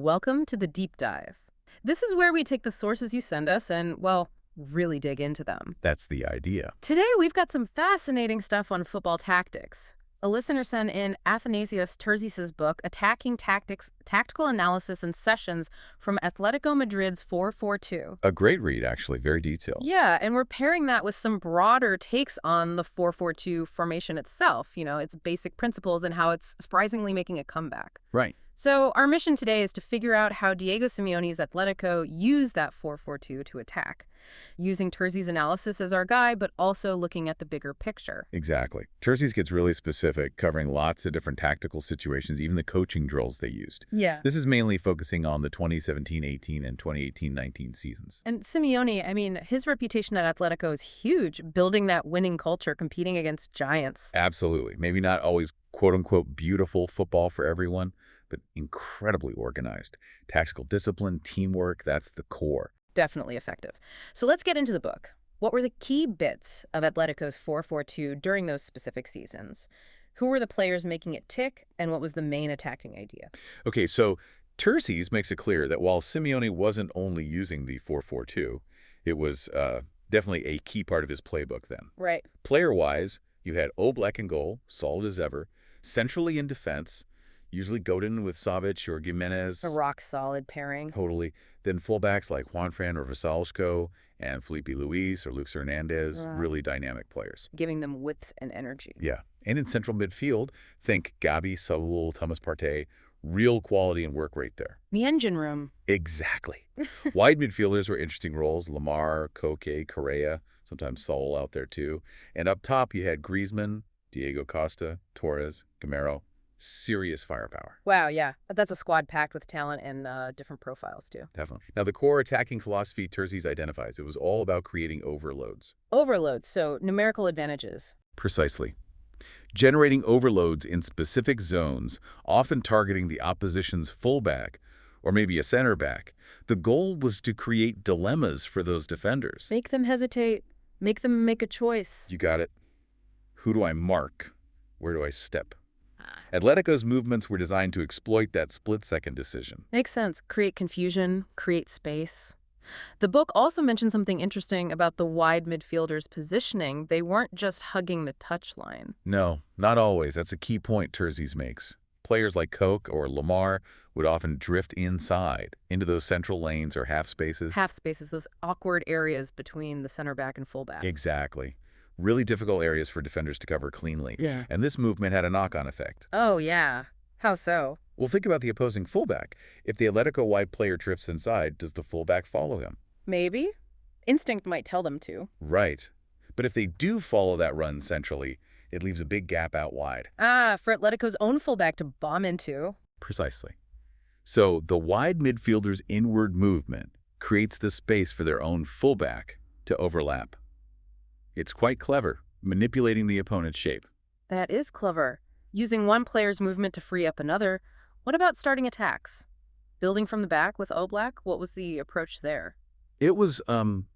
Welcome to the Deep Dive. This is where we take the sources you send us and, well, really dig into them. That's the idea. Today, we've got some fascinating stuff on football tactics. A listener sent in Athanasios Terzis' book, Attacking Tactics, Tactical Analysis and Sessions from Atletico Madrid's 4-4-2. A great read, actually, very detailed. Yeah, and we're pairing that with some broader takes on the 4-4-2 formation itself, its basic principles and how it's surprisingly making a comeback. Right. So our mission today is to figure out how Diego Simeone's Atletico used that 4-4-2 to attack, using Terzis' analysis as our guide, but also looking at the bigger picture. Exactly. Terzis gets really specific, covering lots of different tactical situations, even the coaching drills they used. Yeah. This is mainly focusing on the 2017-18 and 2018-19 seasons. And Simeone, his reputation at Atletico is huge, building that winning culture, competing against giants. Absolutely. Maybe not always quote-unquote beautiful football for everyone, but incredibly organized. Tactical discipline, teamwork, that's the core. Definitely effective. So let's get into the book. What were the key bits of Atletico's 4-4-2 during those specific seasons? Who were the players making it tick, and what was the main attacking idea? Okay, so Terzis makes it clear that while Simeone wasn't only using the 4-4-2, it was definitely a key part of his playbook then. Right. Player-wise, you had Oblak in goal, solid as ever, centrally in defense, usually Godin with Savic or Gimenez. A rock-solid pairing. Totally. Then fullbacks like Juanfran or Vasalsko and Felipe Luis or Luis Hernandez, really dynamic players. Giving them width and energy. Yeah. And in central midfield, think Gabi, Saul, Thomas Partey, real quality and work rate there. The engine room. Exactly. Wide midfielders were interesting roles. Lamar, Koke, Correa, sometimes Saul out there too. And up top, you had Griezmann, Diego Costa, Torres, Gamero. Serious firepower. Wow, yeah. That's a squad packed with talent and different profiles, too. Definitely. Now, the core attacking philosophy Terzis identifies, it was all about creating overloads. Overloads, so numerical advantages. Precisely. Generating overloads in specific zones, often targeting the opposition's fullback or maybe a center back. The goal was to create dilemmas for those defenders. Make them hesitate. Make them make a choice. You got it. Who do I mark? Where do I step? Atletico's movements were designed to exploit that split-second decision. Makes sense. Create confusion, create space. The book also mentioned something interesting about the wide midfielders' positioning. They weren't just hugging the touchline. No, not always. That's a key point Terzis makes. Players like Koke or Lamar would often drift inside into those central lanes or half spaces. Half spaces, those awkward areas between the center back and fullback. Exactly. Really difficult areas for defenders to cover cleanly. Yeah. And this movement had a knock-on effect. Oh, yeah. How so? Well, think about the opposing fullback. If the Atletico wide player drifts inside, does the fullback follow him? Maybe. Instinct might tell them to. Right. But if they do follow that run centrally, it leaves a big gap out wide. For Atletico's own fullback to bomb into. Precisely. So the wide midfielder's inward movement creates the space for their own fullback to overlap. It's quite clever, manipulating the opponent's shape. That is clever. Using one player's movement to free up another. What about starting attacks? Building from the back with Oblak, what was the approach there? It was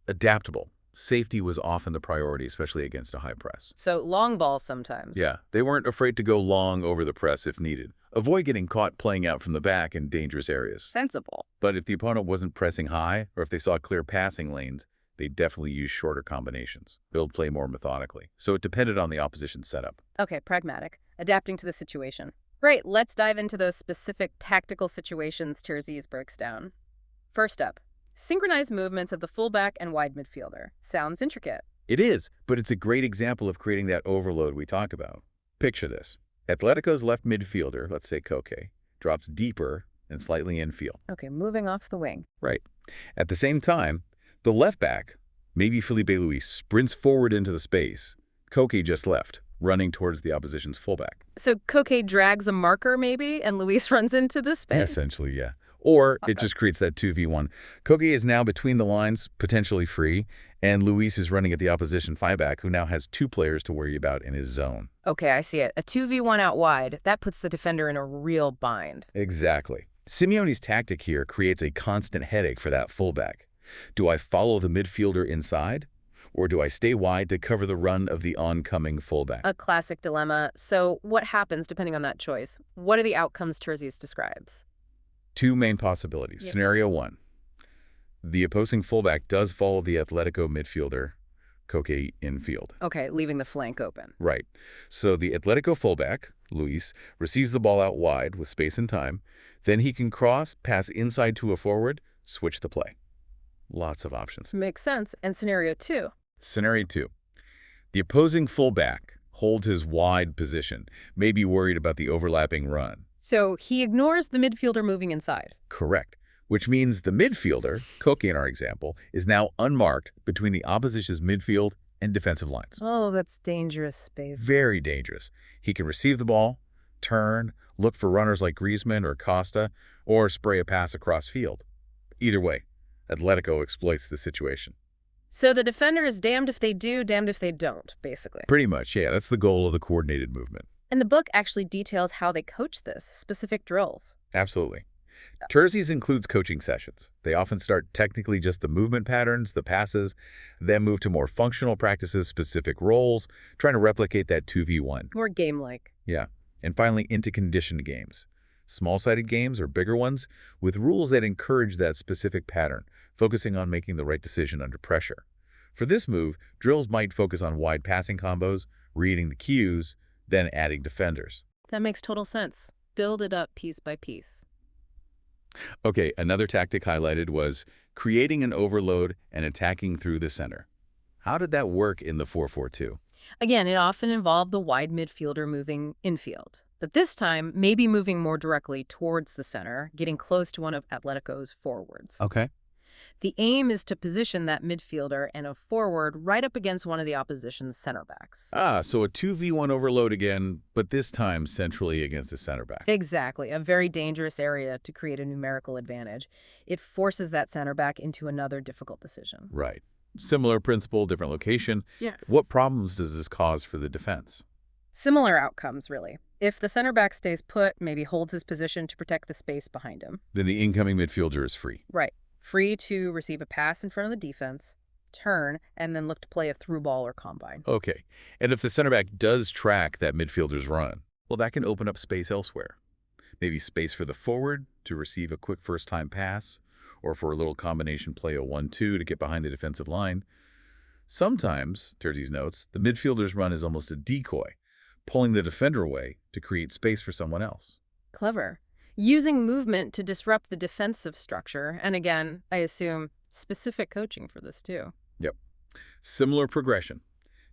adaptable. Safety was often the priority, especially against a high press. So long balls sometimes. Yeah, they weren't afraid to go long over the press if needed. Avoid getting caught playing out from the back in dangerous areas. Sensible. But if the opponent wasn't pressing high, or if they saw clear passing lanes, they definitely use shorter combinations, build play more methodically. So it depended on the opposition's setup. Okay, pragmatic. Adapting to the situation. Right, let's dive into those specific tactical situations Terzis breaks down. First up, synchronized movements of the fullback and wide midfielder. Sounds intricate. It is, but it's a great example of creating that overload we talk about. Picture this. Atletico's left midfielder, let's say Koke, drops deeper and slightly infield. Okay, moving off the wing. Right. At the same time, the left back, maybe Felipe Luis, sprints forward into the space. Koke just left, running towards the opposition's fullback. So Koke drags a marker maybe, and Luis runs into the space? Essentially, yeah. Or it just creates that 2v1. Koke is now between the lines, potentially free, and Luis is running at the opposition fullback, who now has two players to worry about in his zone. Okay, I see it. A 2v1 out wide, that puts the defender in a real bind. Exactly. Simeone's tactic here creates a constant headache for that fullback. Do I follow the midfielder inside, or do I stay wide to cover the run of the oncoming fullback? A classic dilemma. So what happens depending on that choice? What are the outcomes Terzis describes? Two main possibilities. Yep. Scenario one, the opposing fullback does follow the Atletico midfielder, Koke, infield. Okay, leaving the flank open. Right. So the Atletico fullback, Luis, receives the ball out wide with space and time. Then he can cross, pass inside to a forward, switch the play. Lots of options. Makes sense. And scenario 2. Scenario two, the opposing fullback holds his wide position, may be worried about the overlapping run. So he ignores the midfielder moving inside. Correct. Which means the midfielder, Koke in our example, is now unmarked between the opposition's midfield and defensive lines. Oh, that's dangerous space. Very dangerous. He can receive the ball, turn, look for runners like Griezmann or Costa, or spray a pass across field. Either way, Atletico exploits the situation. So the defender is damned if they do, damned if they don't, basically. Pretty much, yeah. That's the goal of the coordinated movement. And the book actually details how they coach this, specific drills. Absolutely. Terzi's includes coaching sessions. They often start technically just the movement patterns, the passes, then move to more functional practices, specific roles, trying to replicate that 2v1. More game-like. Yeah. And finally, into conditioned games. Small-sided games or bigger ones with rules that encourage that specific pattern, focusing on making the right decision under pressure. For this move, drills might focus on wide passing combos, reading the cues, then adding defenders. That makes total sense. Build it up piece by piece. Okay, another tactic highlighted was creating an overload and attacking through the center. How did that work in the 4-4-2? Again, it often involved the wide midfielder moving infield. But this time, maybe moving more directly towards the center, getting close to one of Atletico's forwards. Okay. The aim is to position that midfielder and a forward right up against one of the opposition's center backs. So a 2v1 overload again, but this time centrally against the center back. Exactly, a very dangerous area to create a numerical advantage. It forces that center back into another difficult decision. Right. Similar principle, different location. Yeah. What problems does this cause for the defense? Similar outcomes, really. If the center back stays put, maybe holds his position to protect the space behind him. Then the incoming midfielder is free. Right. Free to receive a pass in front of the defense, turn, and then look to play a through ball or combine. Okay. And if the center back does track that midfielder's run, well, that can open up space elsewhere. Maybe space for the forward to receive a quick first-time pass, or for a little combination play, a 1-2 to get behind the defensive line. Sometimes, Terzi's notes, the midfielder's run is almost a decoy, pulling the defender away to create space for someone else. Clever. Using movement to disrupt the defensive structure, and again, I assume specific coaching for this too. Yep. Similar progression.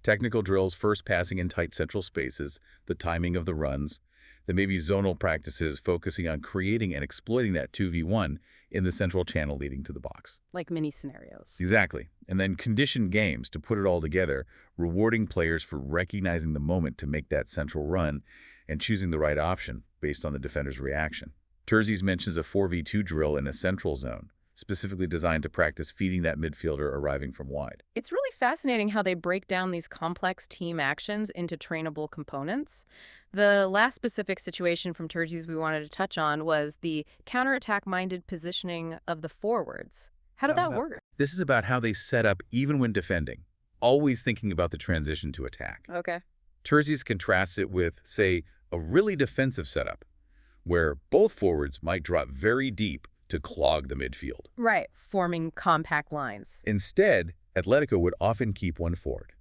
Technical drills first passing in tight central spaces, the timing of the runs, then maybe zonal practices focusing on creating and exploiting that 2v1 in the central channel leading to the box. Like mini scenarios. Exactly. And then conditioned games to put it all together, rewarding players for recognizing the moment to make that central run and choosing the right option based on the defender's reaction. Terzi's mentions a 4v2 drill in a central zone, specifically designed to practice feeding that midfielder arriving from wide. It's really fascinating how they break down these complex team actions into trainable components. The last specific situation from Terzi's we wanted to touch on was the counterattack-minded positioning of the forwards. How did that work? This is about how they set up even when defending, always thinking about the transition to attack. Okay. Terzi's contrasts it with, say, a really defensive setup, where both forwards might drop very deep to clog the midfield. Right, forming compact lines. Instead, Atletico would often keep one forward.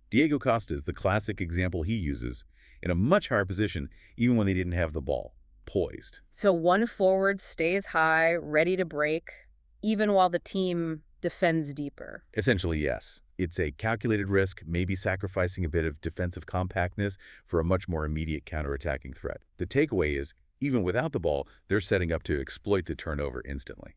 Diego Costa is the classic example he uses in a much higher position even when they didn't have the ball, poised. So one forward stays high, ready to break, even while the team defends deeper. Essentially, yes. It's a calculated risk, maybe sacrificing a bit of defensive compactness for a much more immediate counterattacking threat. The takeaway is, even without the ball, they're setting up to exploit the turnover instantly.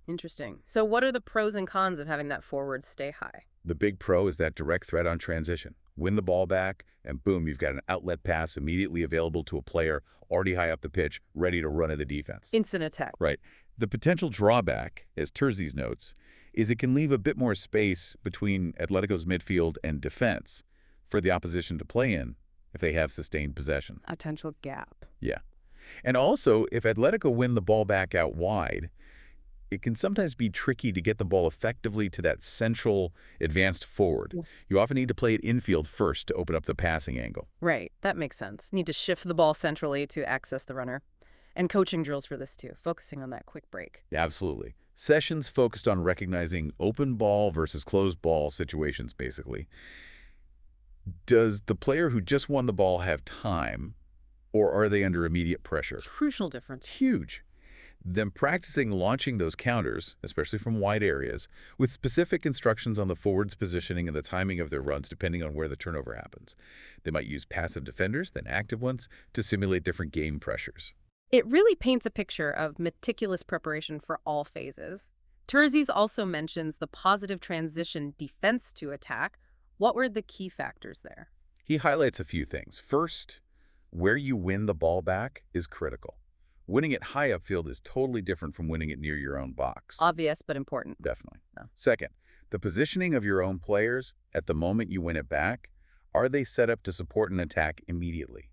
Interesting. So what are the pros and cons of having that forward stay high? The big pro is that direct threat on transition. Win the ball back, and boom, you've got an outlet pass immediately available to a player already high up the pitch, ready to run at the defense. Instant attack. Right. The potential drawback, as Terzi's notes, is it can leave a bit more space between Atletico's midfield and defense for the opposition to play in if they have sustained possession. A potential gap. Yeah. And also, if Atletico win the ball back out wide, it can sometimes be tricky to get the ball effectively to that central advanced forward. Yeah. You often need to play it infield first to open up the passing angle. Right, that makes sense. Need to shift the ball centrally to access the runner. And coaching drills for this too, focusing on that quick break. Absolutely. Sessions focused on recognizing open ball versus closed ball situations, basically. Does the player who just won the ball have time, or are they under immediate pressure? Crucial difference. Huge. Them practicing launching those counters, especially from wide areas, with specific instructions on the forward's positioning and the timing of their runs depending on where the turnover happens. They might use passive defenders, then active ones, to simulate different game pressures. It really paints a picture of meticulous preparation for all phases. Terzies also mentions the positive transition defense to attack. What were the key factors there? He highlights a few things. First, where you win the ball back is critical. Winning it high upfield is totally different from winning it near your own box. Obvious, but important. Definitely. No. Second, the positioning of your own players at the moment you win it back, are they set up to support an attack immediately?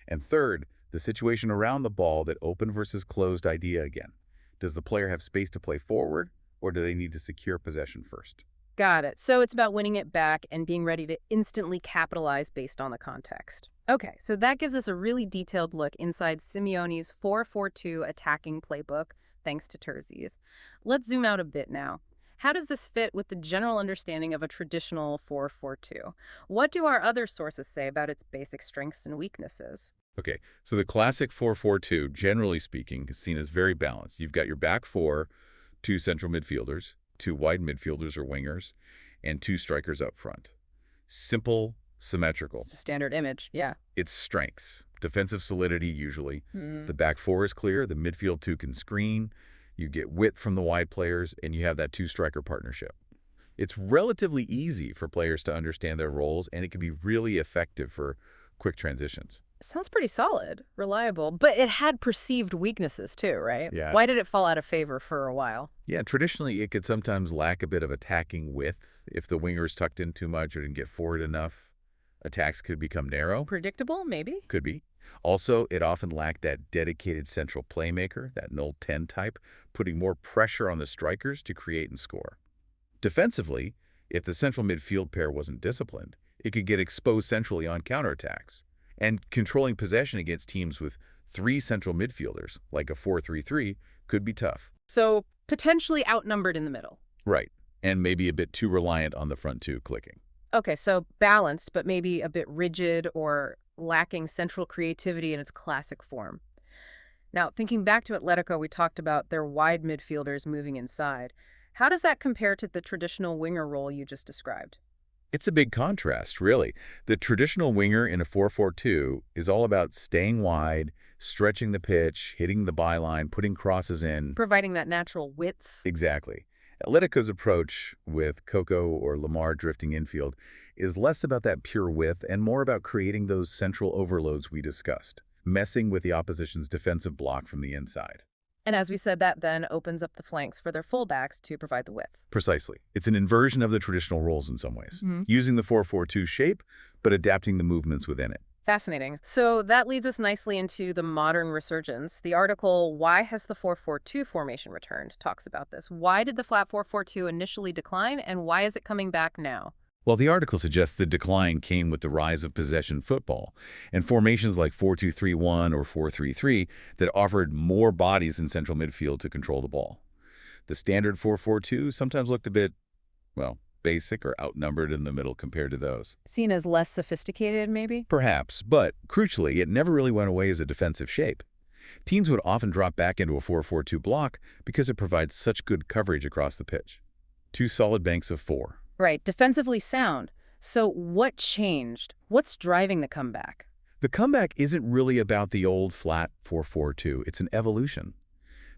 And third, the situation around the ball, that open versus closed idea again. Does the player have space to play forward, or do they need to secure possession first? Got it. So it's about winning it back and being ready to instantly capitalize based on the context. Okay, so that gives us a really detailed look inside Simeone's 4-4-2 attacking playbook, thanks to Terzies. Let's zoom out a bit now. How does this fit with the general understanding of a traditional 4-4-2? What do our other sources say about its basic strengths and weaknesses? Okay, so the classic 4-4-2, generally speaking, is seen as very balanced. You've got your back four, two central midfielders, two wide midfielders or wingers, and two strikers up front. Simple, symmetrical. It's a standard image, yeah. Its strengths: defensive solidity, usually. The back four is clear. The midfield two can screen. You get width from the wide players, and you have that two-striker partnership. It's relatively easy for players to understand their roles, and it can be really effective for quick transitions. Sounds pretty solid, reliable, but it had perceived weaknesses too, right? Yeah. Why did it fall out of favor for a while? Yeah, traditionally, it could sometimes lack a bit of attacking width. If the wingers tucked in too much or didn't get forward enough, attacks could become narrow. Predictable, maybe? Could be. Also, it often lacked that dedicated central playmaker, that null 10 type, putting more pressure on the strikers to create and score. Defensively, if the central midfield pair wasn't disciplined, it could get exposed centrally on counterattacks. And controlling possession against teams with three central midfielders, like a 4-3-3, could be tough. So potentially outnumbered in the middle. Right. And maybe a bit too reliant on the front two clicking. Okay, so balanced, but maybe a bit rigid or lacking central creativity in its classic form. Now, thinking back to Atletico, we talked about their wide midfielders moving inside. How does that compare to the traditional winger role you just described? It's a big contrast, really. The traditional winger in a 4-4-2 is all about staying wide, stretching the pitch, hitting the byline, putting crosses in. Providing that natural width. Exactly. Atletico's approach, with Coco or Lemar drifting infield, is less about that pure width and more about creating those central overloads we discussed, messing with the opposition's defensive block from the inside. And as we said, that then opens up the flanks for their fullbacks to provide the width. Precisely. It's an inversion of the traditional roles in some ways, using the 4-4-2 shape, but adapting the movements within it. Fascinating. So that leads us nicely into the modern resurgence. The article, Why Has the 4-4-2 Formation Returned? Talks about this. Why did the flat 4-4-2 initially decline, and why is it coming back now? Well, the article suggests the decline came with the rise of possession football and formations like 4-2-3-1 or 4-3-3 that offered more bodies in central midfield to control the ball. The standard 4-4-2 sometimes looked a bit, well, basic or outnumbered in the middle compared to those. Seen as less sophisticated, maybe? Perhaps, but crucially, it never really went away as a defensive shape. Teams would often drop back into a 4-4-2 block because it provides such good coverage across the pitch. Two solid banks of four. Right, defensively sound. So what changed? What's driving the comeback? The comeback isn't really about the old flat 4-4-2. It's an evolution.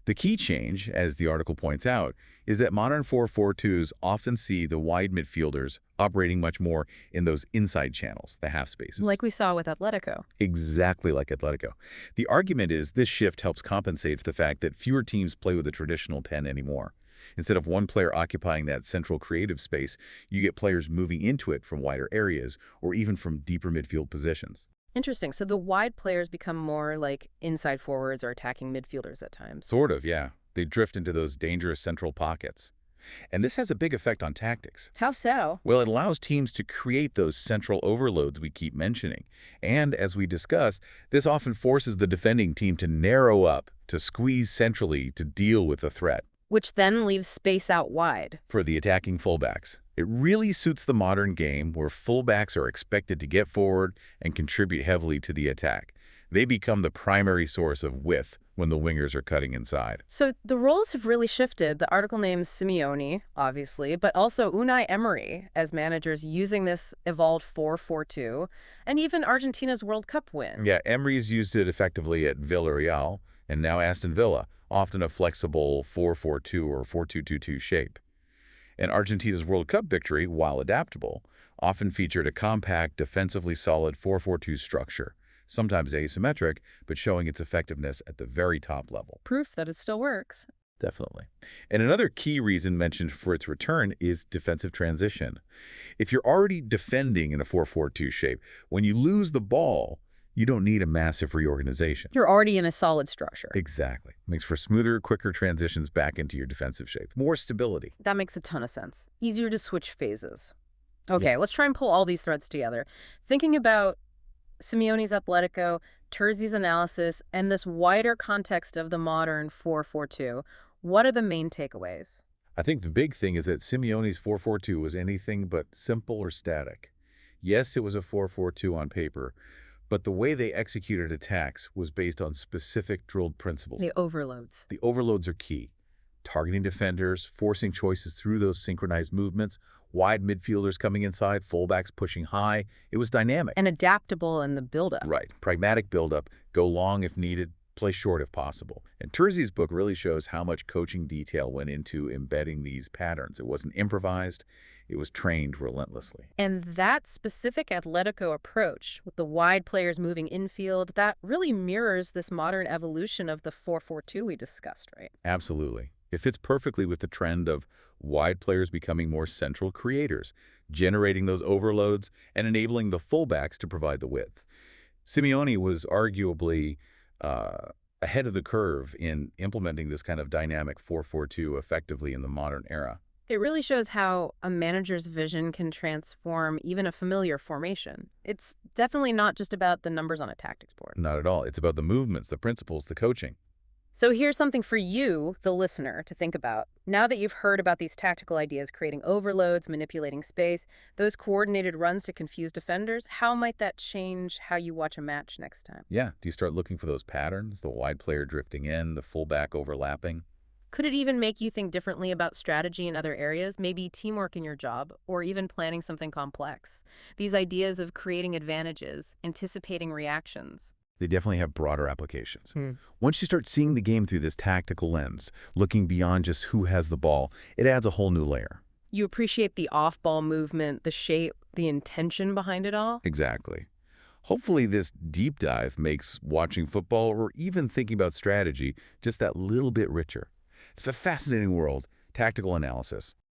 The key change, as the article points out, is that modern 4-4-2s often see the wide midfielders operating much more in those inside channels, the half spaces. Like we saw with Atletico. Exactly like Atletico. The argument is this shift helps compensate for the fact that fewer teams play with a traditional 10 anymore. Instead of one player occupying that central creative space, you get players moving into it from wider areas or even from deeper midfield positions. Interesting. So the wide players become more like inside forwards or attacking midfielders at times. Sort of, yeah. They drift into those dangerous central pockets. And this has a big effect on tactics. How so? Well, it allows teams to create those central overloads we keep mentioning. And as we discussed, this often forces the defending team to narrow up, to squeeze centrally to deal with the threat. Which then leaves space out wide. For the attacking fullbacks, it really suits the modern game where fullbacks are expected to get forward and contribute heavily to the attack. They become the primary source of width when the wingers are cutting inside. So the roles have really shifted. The article names Simeone, obviously, but also Unai Emery as managers using this evolved 4-4-2, and even Argentina's World Cup win. Yeah, Emery's used it effectively at Villarreal and now Aston Villa, often a flexible 4-4-2 or 4-2-2-2 shape. And Argentina's World Cup victory, while adaptable, often featured a compact, defensively solid 4-4-2 structure, sometimes asymmetric, but showing its effectiveness at the very top level. Proof that it still works. Definitely. And another key reason mentioned for its return is defensive transition. If you're already defending in a 4-4-2 shape, when you lose the ball, you don't need a massive reorganization. You're already in a solid structure. Exactly. Makes for smoother, quicker transitions back into your defensive shape. More stability. That makes a ton of sense. Easier to switch phases. Okay, let's try and pull all these threads together. Thinking about Simeone's Atletico, Terzi's analysis, and this wider context of the modern 4-4-2, what are the main takeaways? I think the big thing is that Simeone's 4-4-2 was anything but simple or static. Yes, it was a 4-4-2 on paper, but the way they executed attacks was based on specific drilled principles. The overloads. The overloads are key. Targeting defenders, forcing choices through those synchronized movements, wide midfielders coming inside, fullbacks pushing high. It was dynamic. And adaptable in the buildup. Right. Pragmatic buildup, go long if needed, play short if possible. And Terzi's book really shows how much coaching detail went into embedding these patterns. It wasn't improvised. It was trained relentlessly. And that specific Atletico approach, with the wide players moving infield, that really mirrors this modern evolution of the 4-4-2 we discussed, right? Absolutely. It fits perfectly with the trend of wide players becoming more central creators, generating those overloads and enabling the fullbacks to provide the width. Simeone was arguably ahead of the curve in implementing this kind of dynamic 4-4-2 effectively in the modern era. It really shows how a manager's vision can transform even a familiar formation. It's definitely not just about the numbers on a tactics board. Not at all. It's about the movements, the principles, the coaching. So here's something for you, the listener, to think about. Now that you've heard about these tactical ideas, creating overloads, manipulating space, those coordinated runs to confuse defenders, how might that change how you watch a match next time? Yeah. Do you start looking for those patterns, the wide player drifting in, the fullback overlapping? Could it even make you think differently about strategy in other areas, maybe teamwork in your job, or even planning something complex? These ideas of creating advantages, anticipating reactions. They definitely have broader applications. Once you start seeing the game through this tactical lens, looking beyond just who has the ball, it adds a whole new layer. You appreciate the off-ball movement, the shape, the intention behind it all? Exactly. Hopefully this deep dive makes watching football or even thinking about strategy just that little bit richer. It's a fascinating world, tactical analysis.